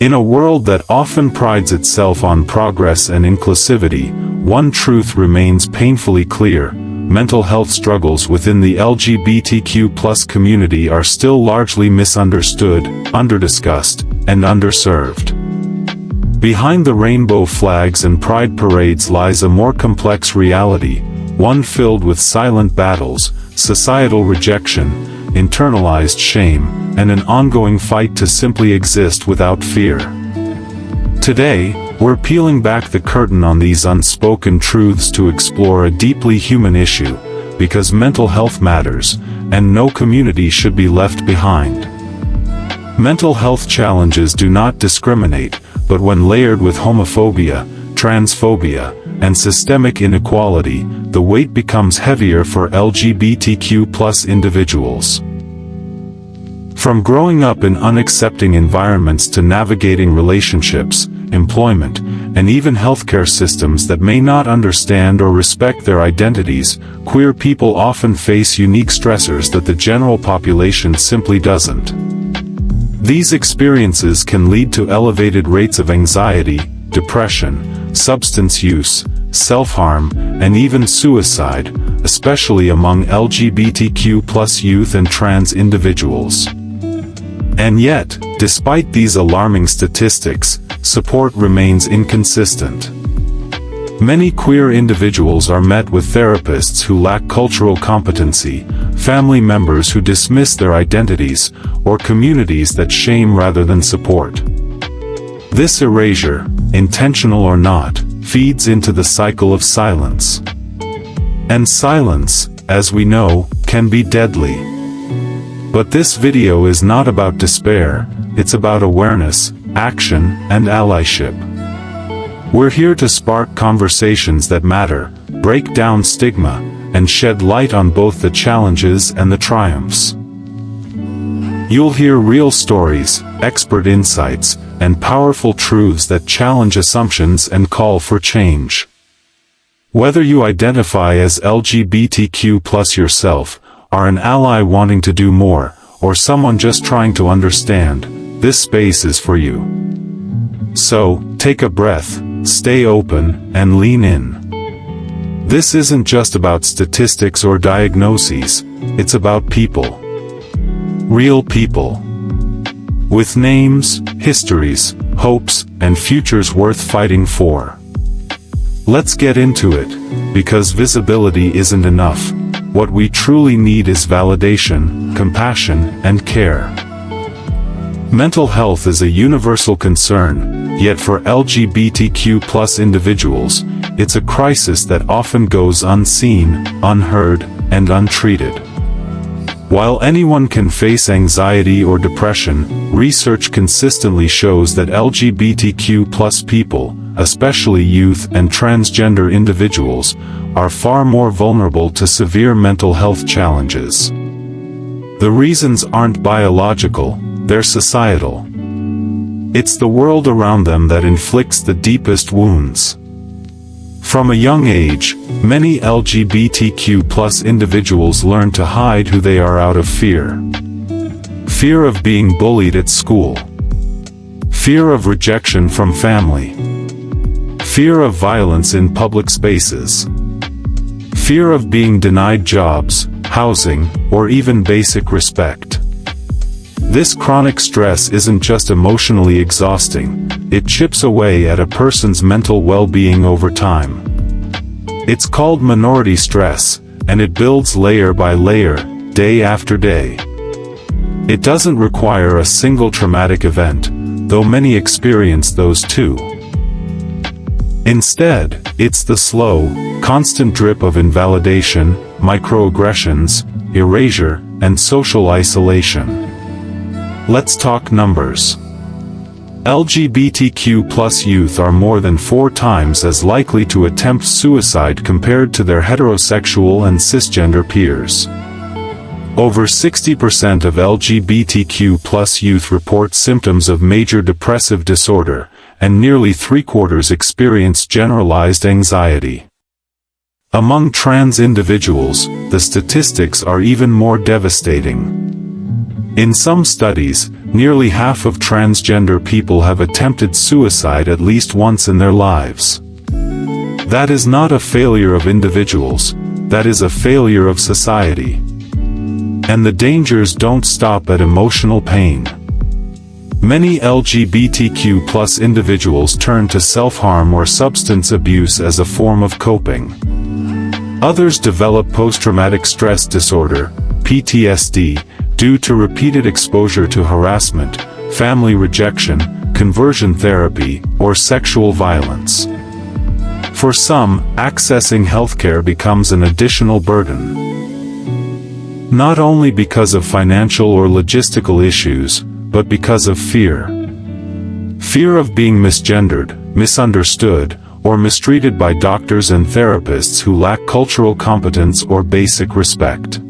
In a world that often prides itself on progress and inclusivity, one truth remains painfully clear: mental health struggles within the LGBTQ+ community are still largely misunderstood, underdiscussed, and underserved. Behind the rainbow flags and pride parades lies a more complex reality, one filled with silent battles, societal rejection, internalized shame, and an ongoing fight to simply exist without fear. Today, we're peeling back the curtain on these unspoken truths to explore a deeply human issue, because mental health matters, and no community should be left behind. Mental health challenges do not discriminate, but when layered with homophobia, transphobia, and systemic inequality, the weight becomes heavier for LGBTQ+ individuals. From growing up in unaccepting environments to navigating relationships, employment, and even healthcare systems that may not understand or respect their identities, queer people often face unique stressors that the general population simply doesn't. These experiences can lead to elevated rates of anxiety, depression, substance use, self-harm, and even suicide, especially among LGBTQ+ youth and trans individuals. And yet, despite these alarming statistics, support remains inconsistent. Many queer individuals are met with therapists who lack cultural competency, family members who dismiss their identities, or communities that shame rather than support. This erasure, intentional or not, feeds into the cycle of silence. And silence, as we know, can be deadly. But this video is not about despair, it's about awareness, action, and allyship. We're here to spark conversations that matter, break down stigma, and shed light on both the challenges and the triumphs. You'll hear real stories, expert insights, and powerful truths that challenge assumptions and call for change. Whether you identify as LGBTQ+ yourself, are an ally wanting to do more, or someone just trying to understand, this space is for you. So, take a breath, stay open, and lean in. This isn't just about statistics or diagnoses, it's about people. Real people. With names, histories, hopes, and futures worth fighting for. Let's get into it, because visibility isn't enough. What we truly need is validation, compassion, and care. Mental health is a universal concern, yet for LGBTQ+ individuals, it's a crisis that often goes unseen, unheard, and untreated. While anyone can face anxiety or depression, research consistently shows that LGBTQ+ people, especially youth and transgender individuals, are far more vulnerable to severe mental health challenges. The reasons aren't biological, they're societal. It's the world around them that inflicts the deepest wounds. From a young age, many LGBTQ+ individuals learn to hide who they are out of fear. Fear of being bullied at school. Fear of rejection from family. Fear of violence in public spaces. Fear of being denied jobs, housing, or even basic respect. This chronic stress isn't just emotionally exhausting, it chips away at a person's mental well-being over time. It's called minority stress, and it builds layer by layer, day after day. It doesn't require a single traumatic event, though many experience those too. Instead, it's the slow, constant drip of invalidation, microaggressions, erasure, and social isolation. Let's talk numbers. LGBTQ+ youth are more than 4 times as likely to attempt suicide compared to their heterosexual and cisgender peers. Over 60% of LGBTQ+ youth report symptoms of major depressive disorder, and nearly 3/4 experience generalized anxiety. Among trans individuals, the statistics are even more devastating. In some studies, Nearly half of transgender people have attempted suicide at least once in their lives. That is not a failure of individuals, that is a failure of society. And the dangers don't stop at emotional pain. Many LGBTQ+ individuals turn to self-harm or substance abuse as a form of coping. Others develop post-traumatic stress disorder, PTSD, due to repeated exposure to harassment, family rejection, conversion therapy, or sexual violence. For some, accessing healthcare becomes an additional burden. Not only because of financial or logistical issues, but because of fear. Fear of being misgendered, misunderstood, or mistreated by doctors and therapists who lack cultural competence or basic respect.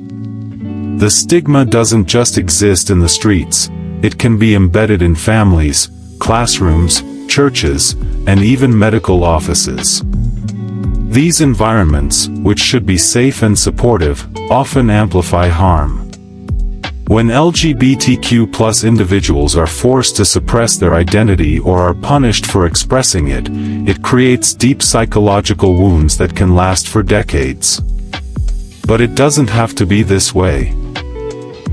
The stigma doesn't just exist in the streets, it can be embedded in families, classrooms, churches, and even medical offices. These environments, which should be safe and supportive, often amplify harm. When LGBTQ+ individuals are forced to suppress their identity or are punished for expressing it, it creates deep psychological wounds that can last for decades. But it doesn't have to be this way.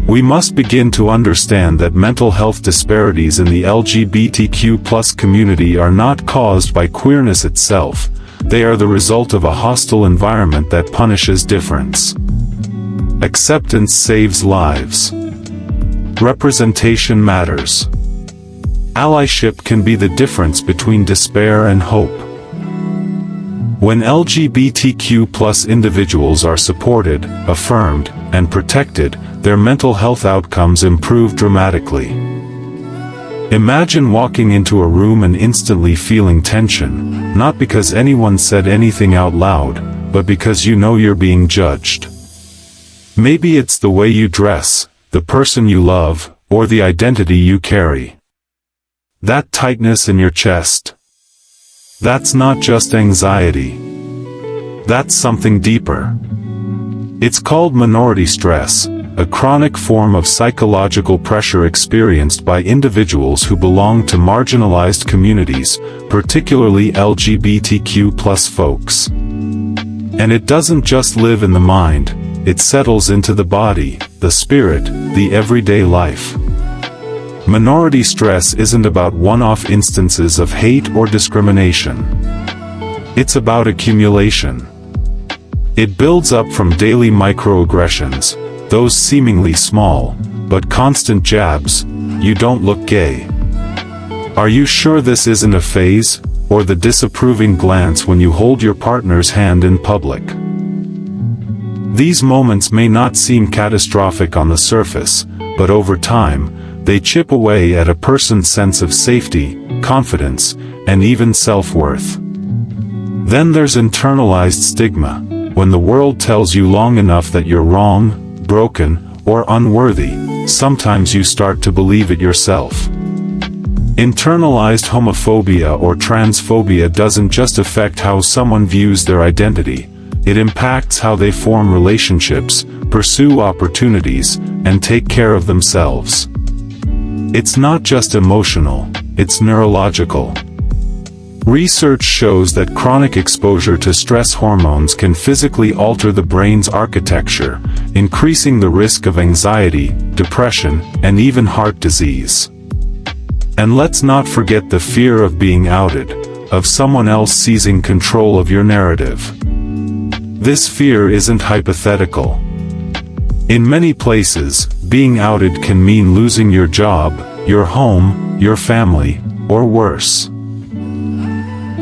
We must begin to understand that mental health disparities in the LGBTQ+ community are not caused by queerness itself, they are the result of a hostile environment that punishes difference. Acceptance saves lives. Representation matters. Allyship can be the difference between despair and hope. When LGBTQ+ individuals are supported, affirmed, and protected, their mental health outcomes improve dramatically. Imagine walking into a room and instantly feeling tension, not because anyone said anything out loud, but because you know you're being judged. Maybe it's the way you dress, the person you love, or the identity you carry. That tightness in your chest. That's not just anxiety. That's something deeper. It's called minority stress, a chronic form of psychological pressure experienced by individuals who belong to marginalized communities, particularly LGBTQ+ folks. And it doesn't just live in the mind, it settles into the body, the spirit, the everyday life. Minority stress isn't about one-off instances of hate or discrimination. It's about accumulation. It builds up from daily microaggressions, those seemingly small, but constant jabs. You don't look gay. Are you sure this isn't a phase? Or the disapproving glance when you hold your partner's hand in public. These moments may not seem catastrophic on the surface, but over time, they chip away at a person's sense of safety, confidence, and even self-worth. Then there's internalized stigma, when the world tells you long enough that you're wrong, broken, or unworthy, sometimes you start to believe it yourself. Internalized homophobia or transphobia doesn't just affect how someone views their identity, it impacts how they form relationships, pursue opportunities, and take care of themselves. It's not just emotional, it's neurological. Research shows that chronic exposure to stress hormones can physically alter the brain's architecture, increasing the risk of anxiety, depression, and even heart disease. And let's not forget the fear of being outed, of someone else seizing control of your narrative. This fear isn't hypothetical. In many places, being outed can mean losing your job, your home, your family, or worse.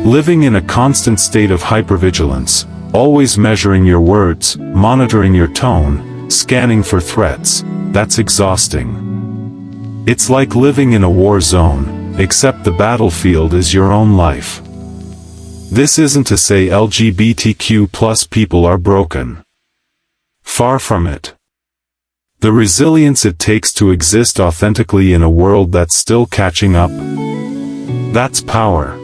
Living in a constant state of hypervigilance, always measuring your words, monitoring your tone, scanning for threats, that's exhausting. It's like living in a war zone, except the battlefield is your own life. This isn't to say LGBTQ+ people are broken. Far from it. The resilience it takes to exist authentically in a world that's still catching up. That's power.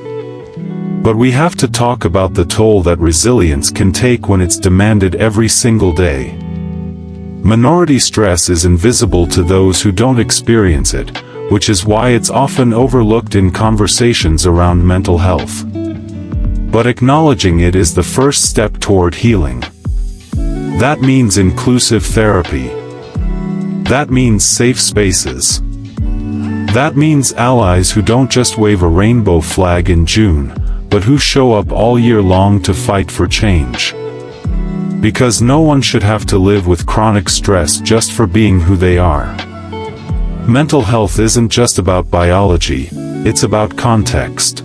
But we have to talk about the toll that resilience can take when it's demanded every single day. Minority stress is invisible to those who don't experience it, which is why it's often overlooked in conversations around mental health. But acknowledging it is the first step toward healing. That means inclusive therapy. That means safe spaces. That means allies who don't just wave a rainbow flag in June, but who show up all year long to fight for change. Because no one should have to live with chronic stress just for being who they are. Mental health isn't just about biology, it's about context.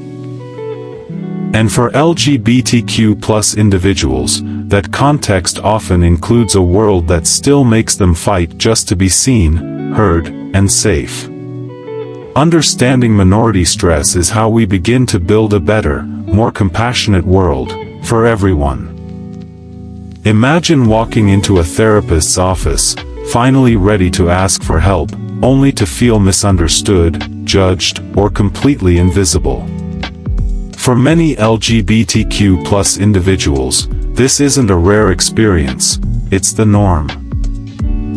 And for LGBTQ+ individuals, that context often includes a world that still makes them fight just to be seen, heard, and safe. Understanding minority stress is how we begin to build a better, more compassionate world, for everyone. Imagine walking into a therapist's office, finally ready to ask for help, only to feel misunderstood, judged, or completely invisible. For many LGBTQ+ individuals, this isn't a rare experience, it's the norm.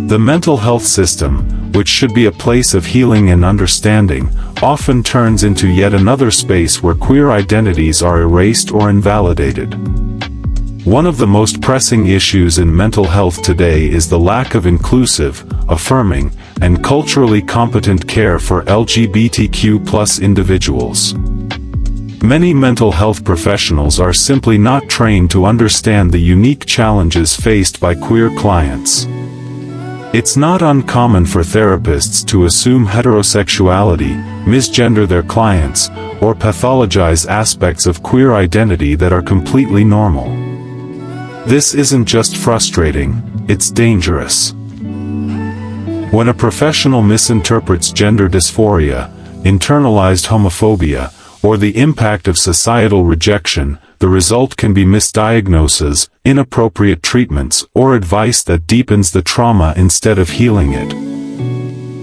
The mental health system, which should be a place of healing and understanding, often turns into yet another space where queer identities are erased or invalidated. One of the most pressing issues in mental health today is the lack of inclusive, affirming, and culturally competent care for LGBTQ+ individuals. Many mental health professionals are simply not trained to understand the unique challenges faced by queer clients. It's not uncommon for therapists to assume heterosexuality, misgender their clients, or pathologize aspects of queer identity that are completely normal. This isn't just frustrating, it's dangerous. When a professional misinterprets gender dysphoria, internalized homophobia, or the impact of societal rejection, the result can be misdiagnoses, inappropriate treatments, or advice that deepens the trauma instead of healing it.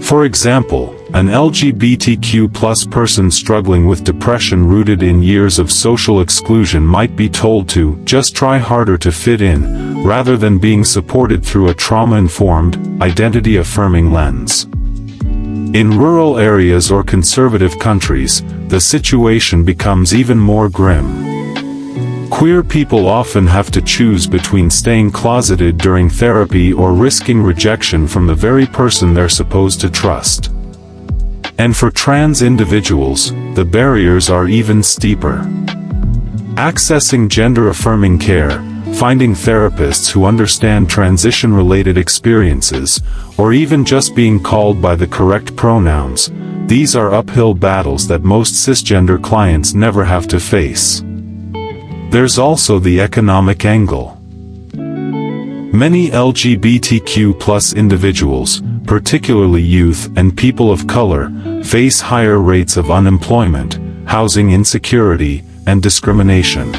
For example, an LGBTQ+ person struggling with depression rooted in years of social exclusion might be told to just try harder to fit in, rather than being supported through a trauma-informed, identity-affirming lens. In rural areas or conservative countries, the situation becomes even more grim. Queer people often have to choose between staying closeted during therapy or risking rejection from the very person they're supposed to trust. And for trans individuals, the barriers are even steeper. Accessing gender-affirming care, finding therapists who understand transition-related experiences, or even just being called by the correct pronouns, these are uphill battles that most cisgender clients never have to face. There's also the economic angle. Many LGBTQ+ individuals, particularly youth and people of color, face higher rates of unemployment, housing insecurity, and discrimination.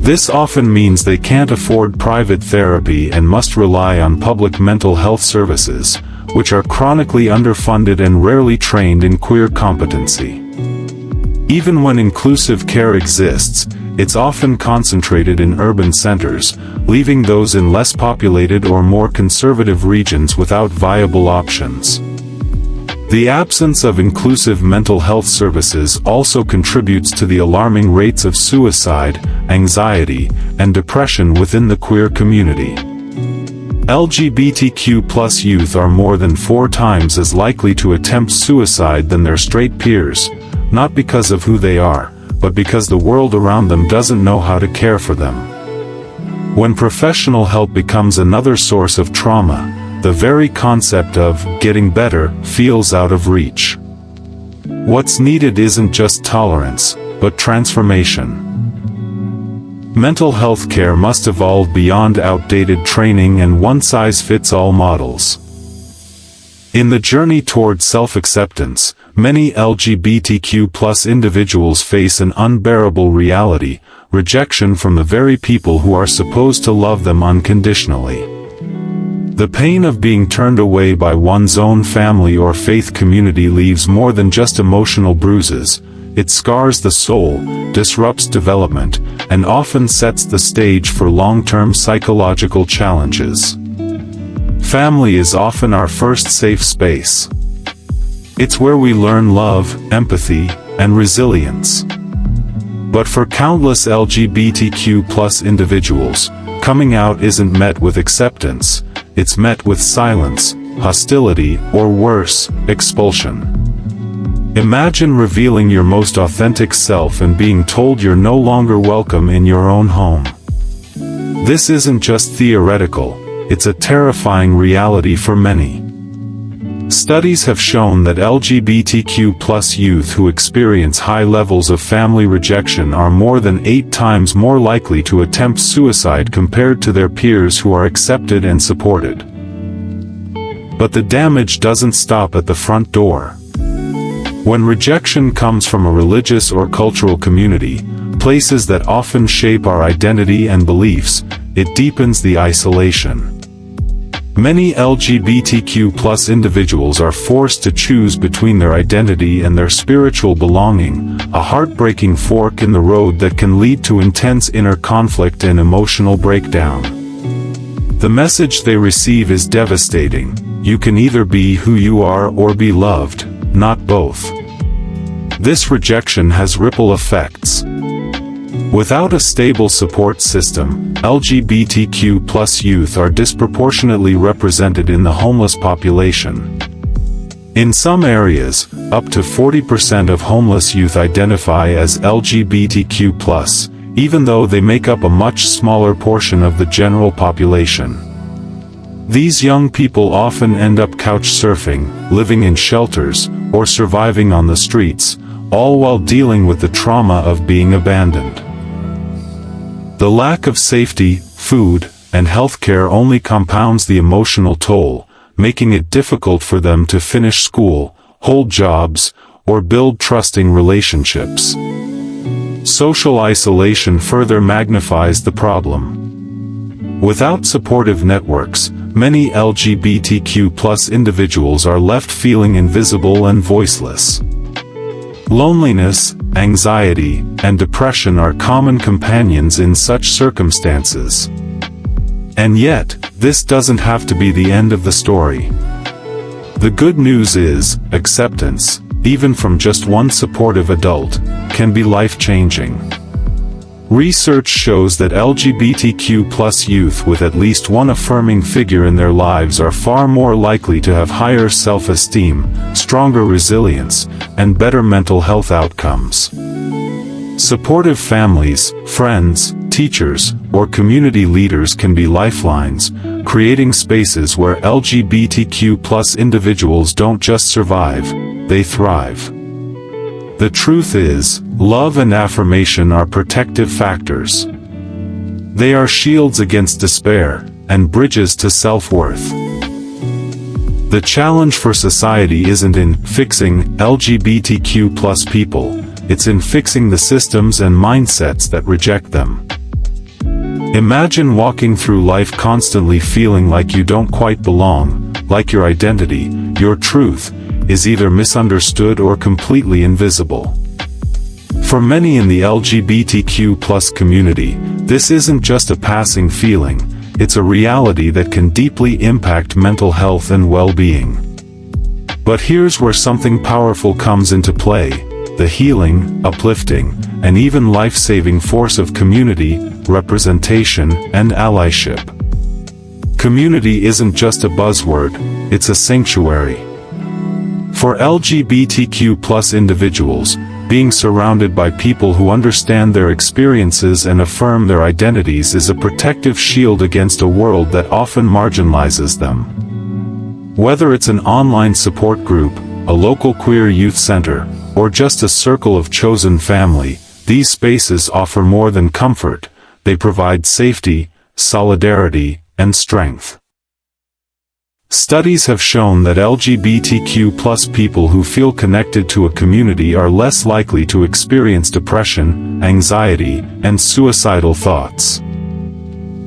This often means they can't afford private therapy and must rely on public mental health services, which are chronically underfunded and rarely trained in queer competency. Even when inclusive care exists, it's often concentrated in urban centers, leaving those in less populated or more conservative regions without viable options. The absence of inclusive mental health services also contributes to the alarming rates of suicide, anxiety, and depression within the queer community. LGBTQ+ youth are more than 4 times as likely to attempt suicide than their straight peers, not because of who they are, but because the world around them doesn't know how to care for them. When professional help becomes another source of trauma, the very concept of getting better feels out of reach. What's needed isn't just tolerance, but transformation. Mental health care must evolve beyond outdated training and one-size-fits-all models. In the journey toward self-acceptance, many LGBTQ+ individuals face an unbearable reality: rejection from the very people who are supposed to love them unconditionally. The pain of being turned away by one's own family or faith community leaves more than just emotional bruises. It scars the soul, disrupts development, and often sets the stage for long-term psychological challenges. Family is often our first safe space. It's where we learn love, empathy, and resilience. But for countless LGBTQ+ individuals, coming out isn't met with acceptance, it's met with silence, hostility, or worse, expulsion. Imagine revealing your most authentic self and being told you're no longer welcome in your own home. This isn't just theoretical, it's a terrifying reality for many. Studies have shown that LGBTQ+ youth who experience high levels of family rejection are more than 8 times more likely to attempt suicide compared to their peers who are accepted and supported. But the damage doesn't stop at the front door. When rejection comes from a religious or cultural community, places that often shape our identity and beliefs, it deepens the isolation. Many LGBTQ+ individuals are forced to choose between their identity and their spiritual belonging, a heartbreaking fork in the road that can lead to intense inner conflict and emotional breakdown. The message they receive is devastating: you can either be who you are or be loved, not both. This rejection has ripple effects. Without a stable support system, LGBTQ+ youth are disproportionately represented in the homeless population. In some areas, up to 40% of homeless youth identify as LGBTQ+, even though they make up a much smaller portion of the general population. These young people often end up couch surfing, living in shelters, or surviving on the streets, all while dealing with the trauma of being abandoned. The lack of safety, food, and healthcare only compounds the emotional toll, making it difficult for them to finish school, hold jobs, or build trusting relationships. Social isolation further magnifies the problem. Without supportive networks, many LGBTQ+ individuals are left feeling invisible and voiceless. Loneliness, anxiety, and depression are common companions in such circumstances. And yet, this doesn't have to be the end of the story. The good news is, acceptance, even from just one supportive adult, can be life-changing. Research shows that LGBTQ+ youth with at least one affirming figure in their lives are far more likely to have higher self-esteem, stronger resilience, and better mental health outcomes. Supportive families, friends, teachers, or community leaders can be lifelines, creating spaces where LGBTQ+ individuals don't just survive, they thrive. The truth is, love and affirmation are protective factors. They are shields against despair, and bridges to self-worth. The challenge for society isn't in fixing LGBTQ+ people, it's in fixing the systems and mindsets that reject them. Imagine walking through life constantly feeling like you don't quite belong, like your identity, your truth, is either misunderstood or completely invisible. For many in the LGBTQ+ community, this isn't just a passing feeling, it's a reality that can deeply impact mental health and well-being. But here's where something powerful comes into play: the healing, uplifting, and even life-saving force of community, representation, and allyship. Community isn't just a buzzword, it's a sanctuary. For LGBTQ+ individuals, being surrounded by people who understand their experiences and affirm their identities is a protective shield against a world that often marginalizes them. Whether it's an online support group, a local queer youth center, or just a circle of chosen family, these spaces offer more than comfort, they provide safety, solidarity, and strength. Studies have shown that LGBTQ+ people who feel connected to a community are less likely to experience depression, anxiety, and suicidal thoughts.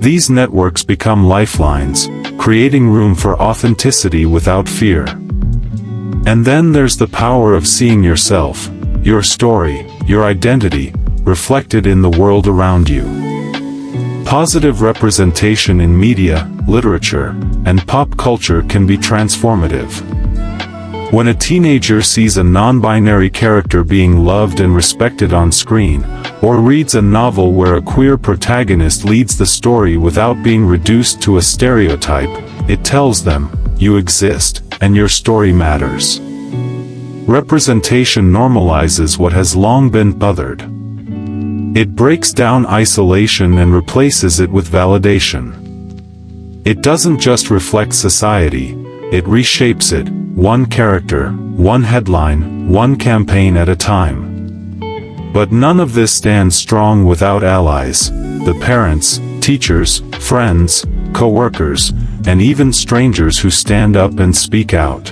These networks become lifelines, creating room for authenticity without fear. And then there's the power of seeing yourself, your story, your identity, reflected in the world around you. Positive representation in media, literature, and pop culture can be transformative. When a teenager sees a non-binary character being loved and respected on screen, or reads a novel where a queer protagonist leads the story without being reduced to a stereotype, it tells them, you exist, and your story matters. Representation normalizes what has long been othered. It breaks down isolation and replaces it with validation. It doesn't just reflect society, it reshapes it, one character, one headline, one campaign at a time. But none of this stands strong without allies, the parents, teachers, friends, co-workers, and even strangers who stand up and speak out.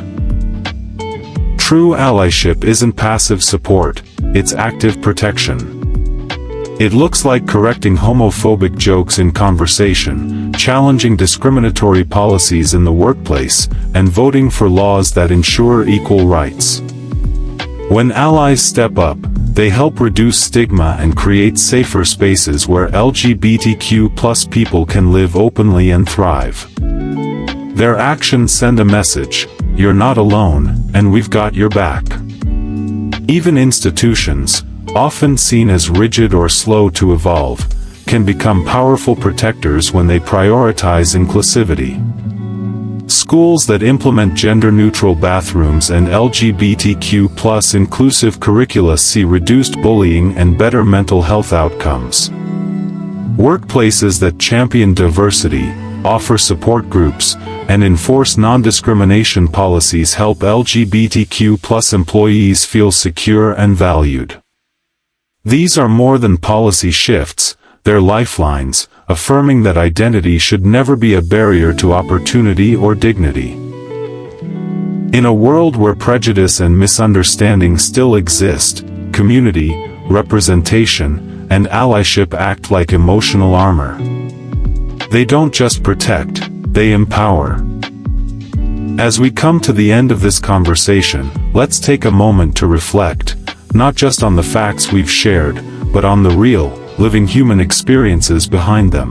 True allyship isn't passive support, it's active protection. It looks like correcting homophobic jokes in conversation, challenging discriminatory policies in the workplace, and voting for laws that ensure equal rights. When allies step up, they help reduce stigma and create safer spaces where LGBTQ+ people can live openly and thrive. Their actions send a message, you're not alone, and we've got your back. Even institutions, often seen as rigid or slow to evolve, can become powerful protectors when they prioritize inclusivity. Schools that implement gender-neutral bathrooms and LGBTQ+ inclusive curricula see reduced bullying and better mental health outcomes. Workplaces that champion diversity, offer support groups, and enforce non-discrimination policies help LGBTQ+ employees feel secure and valued. These are more than policy shifts, they're lifelines, affirming that identity should never be a barrier to opportunity or dignity. In a world where prejudice and misunderstanding still exist, community, representation, and allyship act like emotional armor. They don't just protect, they empower. As we come to the end of this conversation, let's take a moment to reflect, not just on the facts we've shared, but on the real, living human experiences behind them.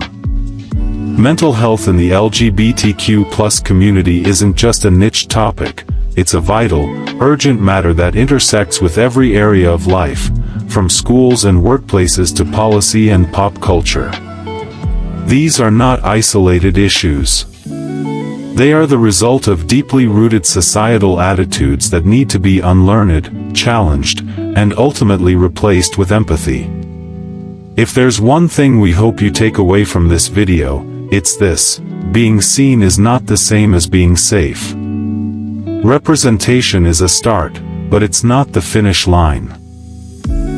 Mental health in the LGBTQ+ community isn't just a niche topic, it's a vital, urgent matter that intersects with every area of life, from schools and workplaces to policy and pop culture. These are not isolated issues. They are the result of deeply rooted societal attitudes that need to be unlearned, challenged, and ultimately replaced with empathy. If there's one thing we hope you take away from this video, it's this: being seen is not the same as being safe. Representation is a start, but it's not the finish line.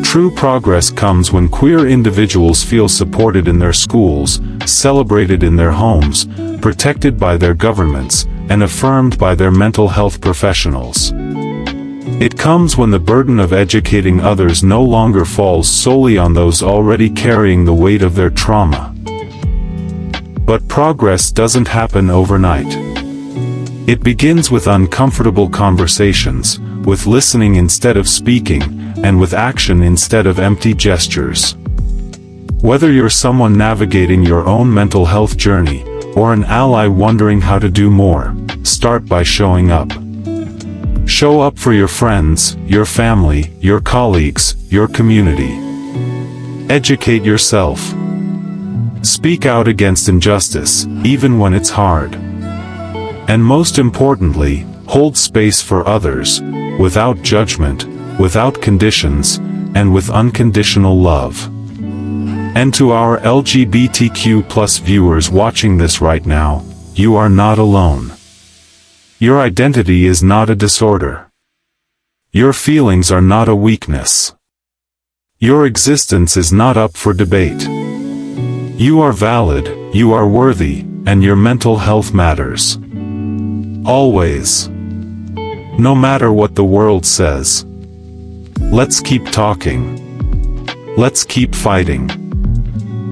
True progress comes when queer individuals feel supported in their schools, celebrated in their homes, protected by their governments, and affirmed by their mental health professionals. It comes when the burden of educating others no longer falls solely on those already carrying the weight of their trauma. But progress doesn't happen overnight. It begins with uncomfortable conversations, with listening instead of speaking, and with action instead of empty gestures. Whether you're someone navigating your own mental health journey, or an ally wondering how to do more, start by showing up. Show up for your friends, your family, your colleagues, your community. Educate yourself. Speak out against injustice, even when it's hard. And most importantly, hold space for others, without judgment, without conditions, and with unconditional love. And to our LGBTQ+ viewers watching this right now, you are not alone. Your identity is not a disorder. Your feelings are not a weakness. Your existence is not up for debate. You are valid, you are worthy, and your mental health matters. Always. No matter what the world says. Let's keep talking. Let's keep fighting.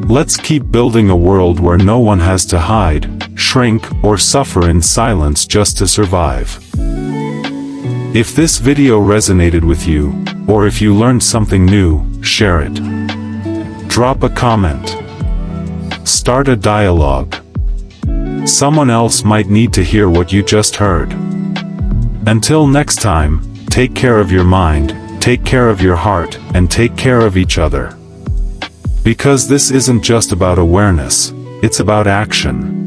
Let's keep building a world where no one has to hide, shrink, or suffer in silence just to survive. If this video resonated with you, or if you learned something new, share it. Drop a comment. Start a dialogue. Someone else might need to hear what you just heard. Until next time, take care of your mind, take care of your heart, and take care of each other. Because this isn't just about awareness, it's about action.